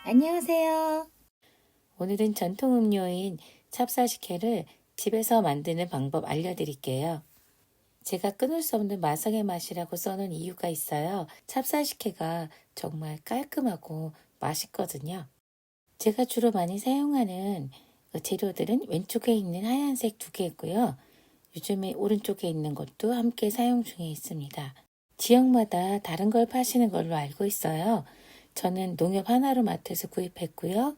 안녕하세요. 오늘은 전통 음료인 찹쌀식혜를 집에서 만드는 방법 알려드릴게요. 제가 끊을 수 없는 마성의 맛이라고 써놓은 이유가 있어요. 찹쌀식혜가 정말 깔끔하고 맛있거든요. 제가 주로 많이 사용하는 재료들은 왼쪽에 있는 하얀색 두 개고요. 요즘에 오른쪽에 있는 것도 함께 사용 중에 있습니다. 지역마다 다른 걸 파시는 걸로 알고 있어요. 저는 농협 하나로마트에서 구입했고요.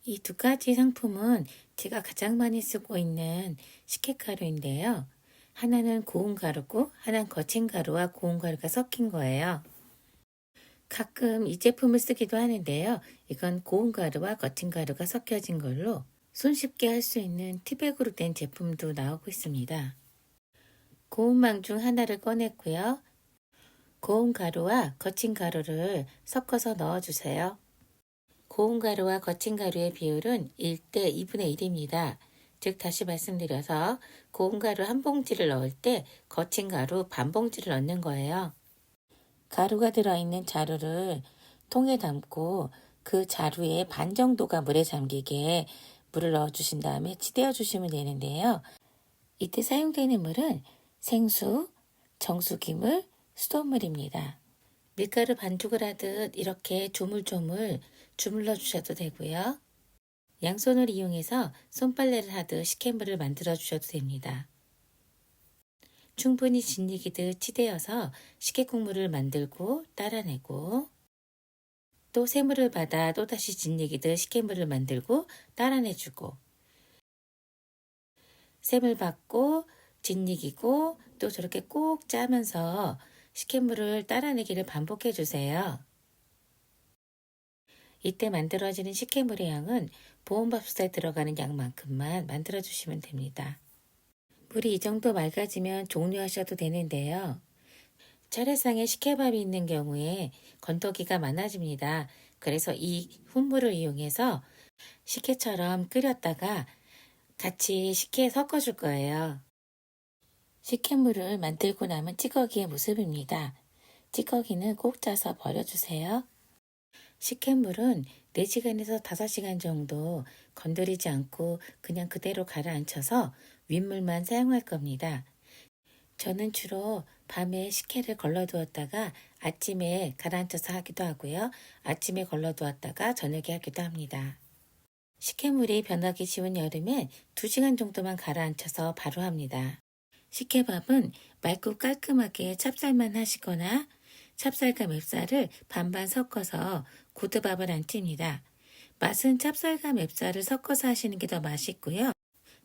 이 두 가지 상품은 제가 가장 많이 쓰고 있는 식혜가루인데요. 하나는 고운 가루고 하나는 거친 가루와 고운 가루가 섞인 거예요. 가끔 이 제품을 쓰기도 하는데요. 이건 고운 가루와 거친 가루가 섞여진 걸로 손쉽게 할 수 있는 티백으로 된 제품도 나오고 있습니다. 고운 망 중 하나를 꺼냈고요. 고운 가루와 거친 가루를 섞어서 넣어주세요. 고운 가루와 거친 가루의 비율은 1대 2분의 1입니다. 즉 다시 말씀드려서 고운 가루 한 봉지를 넣을 때 거친 가루 반 봉지를 넣는 거예요. 가루가 들어있는 자루를 통에 담고 그 자루의 반 정도가 물에 잠기게 물을 넣어주신 다음에 치대어 주시면 되는데요. 이때 사용되는 물은 생수, 정수기물, 수돗물입니다. 밀가루 반죽을 하듯 이렇게 조물조물 주물러 주셔도 되고요. 양손을 이용해서 손빨래를 하듯 식혜물을 만들어 주셔도 됩니다. 충분히 진익이듯 치대어서 식혜국물을 만들고 따라내고 또 새물을 받아 또다시 진익이듯 식혜물을 만들고 따라내주고 샘을 받고 진익이고 또 저렇게 꼭 짜면서 식혜물을 따라내기를 반복해 주세요. 이때 만들어지는 식혜물의 양은 보온밥솥에 들어가는 양만큼만 만들어 주시면 됩니다. 물이 이 정도 맑아지면 종료하셔도 되는데요. 차례상에 식혜밥이 있는 경우에 건더기가 많아집니다. 그래서 이 훈물을 이용해서 식혜처럼 끓였다가 같이 식혜에 섞어줄 거예요. 식혜물을 만들고 남은 찌꺼기의 모습입니다. 찌꺼기는 꼭 짜서 버려주세요. 식혜물은 4시간에서 5시간 정도 건드리지 않고 그냥 그대로 가라앉혀서 윗물만 사용할 겁니다. 저는 주로 밤에 식혜를 걸러두었다가 아침에 가라앉혀서 하기도 하고요. 아침에 걸러두었다가 저녁에 하기도 합니다. 식혜물이 변하기 쉬운 여름엔 2시간 정도만 가라앉혀서 바로 합니다. 식혜밥은 맑고 깔끔하게 찹쌀만 하시거나 찹쌀과 맵쌀을 반반 섞어서 고두밥을 안 찝니다. 맛은 찹쌀과 맵쌀을 섞어서 하시는 게 더 맛있고요.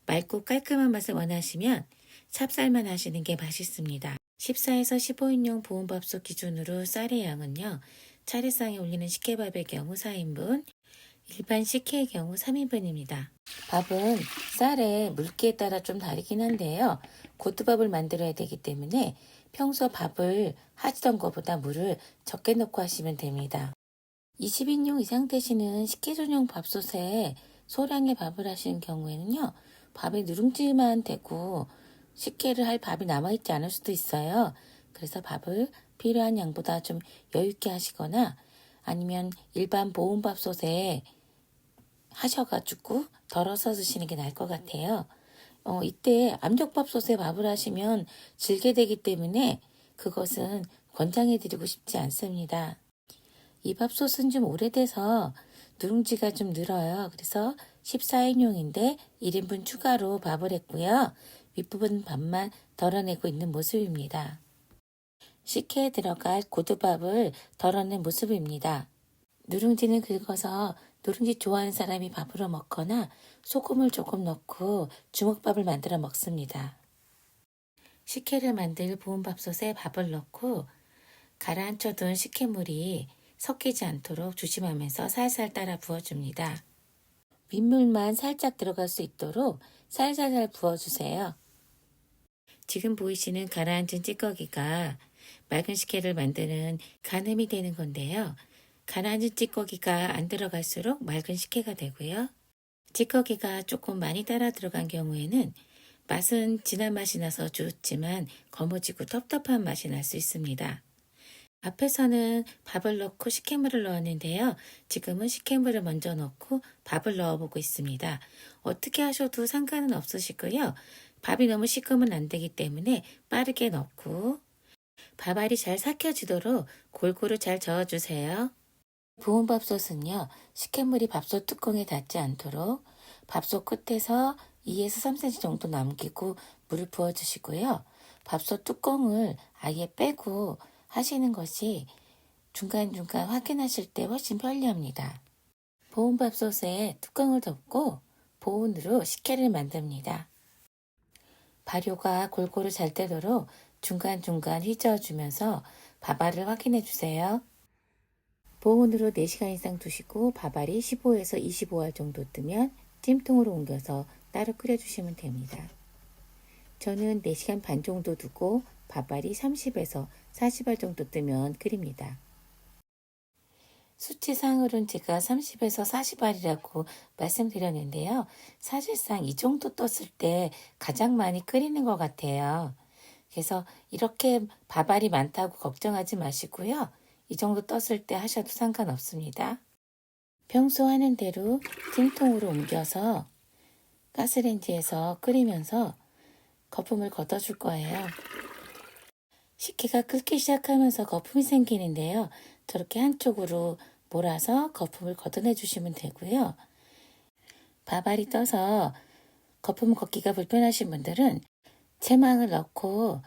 맑고 깔끔한 맛을 원하시면 찹쌀만 하시는 게 맛있습니다. 14에서 15인용 보온밥솥 기준으로 쌀의 양은요. 차례상에 올리는 식혜밥의 경우 4인분, 일반 식혜의 경우 3인분입니다. 밥은 쌀의 물기에 따라 좀 다르긴 한데요. 고두밥을 만들어야 되기 때문에 평소 밥을 하시던 것보다 물을 적게 넣고 하시면 됩니다. 20인용 이상 되시는 식혜 전용 밥솥에 소량의 밥을 하시는 경우에는요. 밥에 누룽지만 되고 식혜를 할 밥이 남아있지 않을 수도 있어요. 그래서 밥을 필요한 양보다 좀 여유있게 하시거나 아니면 일반 보온밥솥에 하셔가지고 덜어서 드시는 게 나을 것 같아요. 이때 압력밥솥에 밥을 하시면 질게 되기 때문에 그것은 권장해드리고 싶지 않습니다. 이 밥솥은 좀 오래돼서 누룽지가 좀 늘어요. 그래서 14인용인데 1인분 추가로 밥을 했고요. 윗부분 밥만 덜어내고 있는 모습입니다. 식혜에 들어갈 고두밥을 덜어낸 모습입니다. 누룽지는 긁어서 누룽지 좋아하는 사람이 밥으로 먹거나 소금을 조금 넣고 주먹밥을 만들어 먹습니다. 식혜를 만들 보온밥솥에 밥을 넣고 가라앉혀둔 식혜물이 섞이지 않도록 조심하면서 살살 따라 부어줍니다. 윗물만 살짝 들어갈 수 있도록 살살살 부어주세요. 지금 보이시는 가라앉은 찌꺼기가 맑은 식혜를 만드는 간음이 되는 건데요. 가라앉은 찌꺼기가 안 들어갈수록 맑은 식혜가 되고요. 찌꺼기가 조금 많이 따라 들어간 경우에는 맛은 진한 맛이 나서 좋지만 거무지고 텁텁한 맛이 날 수 있습니다. 앞에서는 밥을 넣고 식혜물을 넣었는데요. 지금은 식혜물을 먼저 넣고 밥을 넣어보고 있습니다. 어떻게 하셔도 상관은 없으시고요. 밥이 너무 식으면 안 되기 때문에 빠르게 넣고 밥알이 잘 삭혀지도록 골고루 잘 저어주세요. 부은밥솥은요, 식혜물이 밥솥 뚜껑에 닿지 않도록 밥솥 끝에서 2에서 3cm 정도 남기고 물을 부어주시고요. 밥솥 뚜껑을 아예 빼고 하시는 것이 중간중간 확인하실 때 훨씬 편리합니다. 보온밥솥에 뚜껑을 덮고 보온으로 식혜를 만듭니다. 발효가 골고루 잘 되도록 중간중간 휘저어주면서 밥알을 확인해 주세요. 보온으로 4시간 이상 두시고 밥알이 15에서 25알 정도 뜨면 찜통으로 옮겨서 따로 끓여주시면 됩니다. 저는 4시간 반 정도 두고 밥알이 30에서 40알 정도 뜨면 끓입니다. 수치상으로는 제가 30에서 40알이라고 말씀드렸는데요. 사실상 이 정도 떴을 때 가장 많이 끓이는 것 같아요. 그래서 이렇게 밥알이 많다고 걱정하지 마시고요. 이 정도 떴을 때 하셔도 상관없습니다. 평소 하는 대로 찜통으로 옮겨서 가스레인지에서 끓이면서 거품을 걷어줄 거예요. 식혜가 끓기 시작하면서 거품이 생기는데요. 저렇게 한쪽으로 몰아서 거품을 걷어내 주시면 되고요. 밥알이 떠서 거품 걷기가 불편하신 분들은 채망을 넣고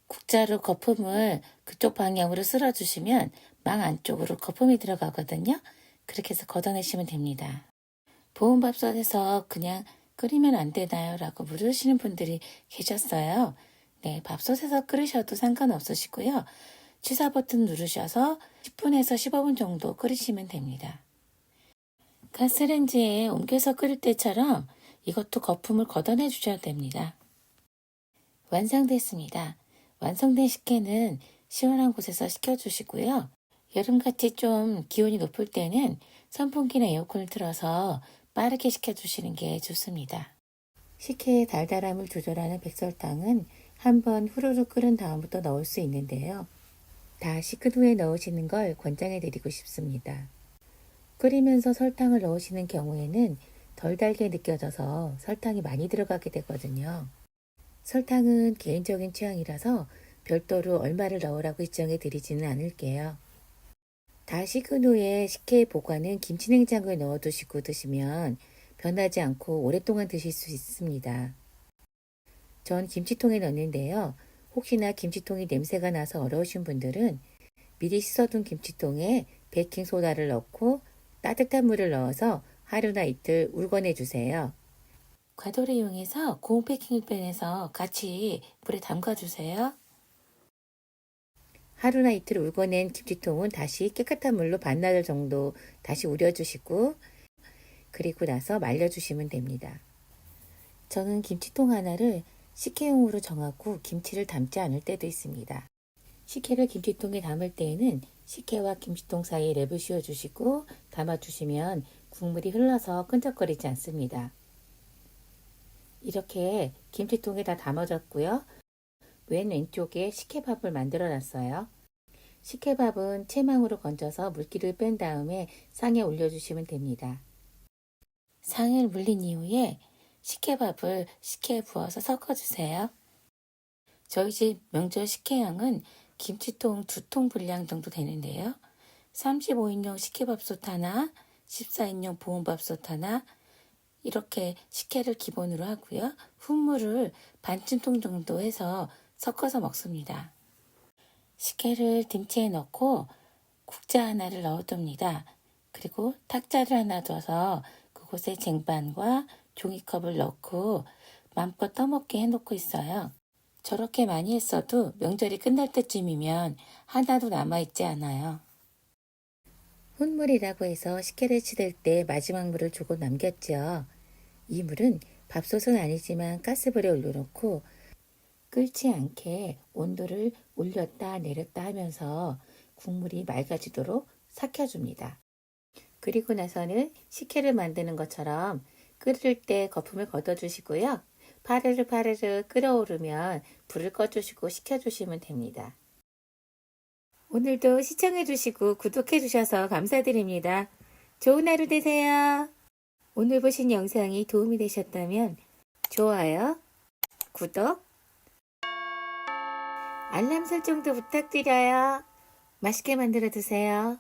국자로 거품을 그쪽 방향으로 쓸어주시면 망 안쪽으로 거품이 들어가거든요. 그렇게 해서 걷어내시면 됩니다. 보온밥솥에서 그냥 끓이면 안 되나요? 라고 물으시는 분들이 계셨어요. 네, 밥솥에서 끓이셔도 상관없으시고요. 취사 버튼 누르셔서 10분에서 15분 정도 끓이시면 됩니다. 가스레인지에 옮겨서 끓일 때처럼 이것도 거품을 걷어내 주셔야 됩니다. 완성됐습니다. 완성된 식혜는 시원한 곳에서 식혀주시고요. 여름같이 좀 기온이 높을 때는 선풍기나 에어컨을 틀어서 빠르게 식혀주시는 게 좋습니다. 식혜의 달달함을 조절하는 백설탕은 한번 후루룩 끓은 다음부터 넣을 수 있는데요. 다 식은 후에 넣으시는 걸 권장해 드리고 싶습니다. 끓이면서 설탕을 넣으시는 경우에는 덜 달게 느껴져서 설탕이 많이 들어가게 되거든요. 설탕은 개인적인 취향이라서 별도로 얼마를 넣으라고 지정해 드리지는 않을게요. 다 식은 후에 식혜 보관은 김치냉장고에 넣어두시고 드시면 변하지 않고 오랫동안 드실 수 있습니다. 전 김치통에 넣는데요. 혹시나 김치통이 냄새가 나서 어려우신 분들은 미리 씻어둔 김치통에 베이킹소다를 넣고 따뜻한 물을 넣어서 하루나 이틀 울궈내 주세요. 과도를 이용해서 고온 패킹을 빼내서 같이 물에 담가 주세요. 하루나 이틀 울궈낸 김치통은 다시 깨끗한 물로 반나절 정도 다시 우려주시고 그리고 나서 말려주시면 됩니다. 저는 김치통 하나를 식혜용으로 정하고 김치를 담지 않을 때도 있습니다. 식혜를 김치통에 담을 때에는 식혜와 김치통 사이에 랩을 씌워주시고 담아주시면 국물이 흘러서 끈적거리지 않습니다. 이렇게 김치통에 다 담아졌고요. 왼쪽에 식혜밥을 만들어 놨어요. 식혜밥은 채망으로 건져서 물기를 뺀 다음에 상에 올려주시면 됩니다. 상을 물린 이후에 식혜밥을 식혜에 부어서 섞어주세요. 저희 집 명절 식혜양은 김치통 2통 분량 정도 되는데요. 35인용 식혜밥솥 하나, 14인용 보온밥솥 하나, 이렇게 식혜를 기본으로 하고요. 훈물을 반쯤통 정도 해서 섞어서 먹습니다. 식혜를 김치에 넣고 국자 하나를 넣어둡니다. 그리고 탁자를 하나 둬서 그곳에 쟁반과 종이컵을 넣고 마음껏 떠먹게 해놓고 있어요. 저렇게 많이 했어도 명절이 끝날 때쯤이면 하나도 남아있지 않아요. 훈물이라고 해서 식혜를 치댈 때 마지막 물을 조금 남겼죠. 이 물은 밥솥은 아니지만 가스불에 올려놓고 끓지 않게 온도를 올렸다 내렸다 하면서 국물이 맑아지도록 삭혀줍니다. 그리고 나서는 식혜를 만드는 것처럼 끓일 때 거품을 걷어주시고요. 파르르 파르르 끓어오르면 불을 꺼주시고 식혀주시면 됩니다. 오늘도 시청해주시고 구독해주셔서 감사드립니다. 좋은 하루 되세요. 오늘 보신 영상이 도움이 되셨다면 좋아요, 구독, 알람 설정도 부탁드려요. 맛있게 만들어 드세요.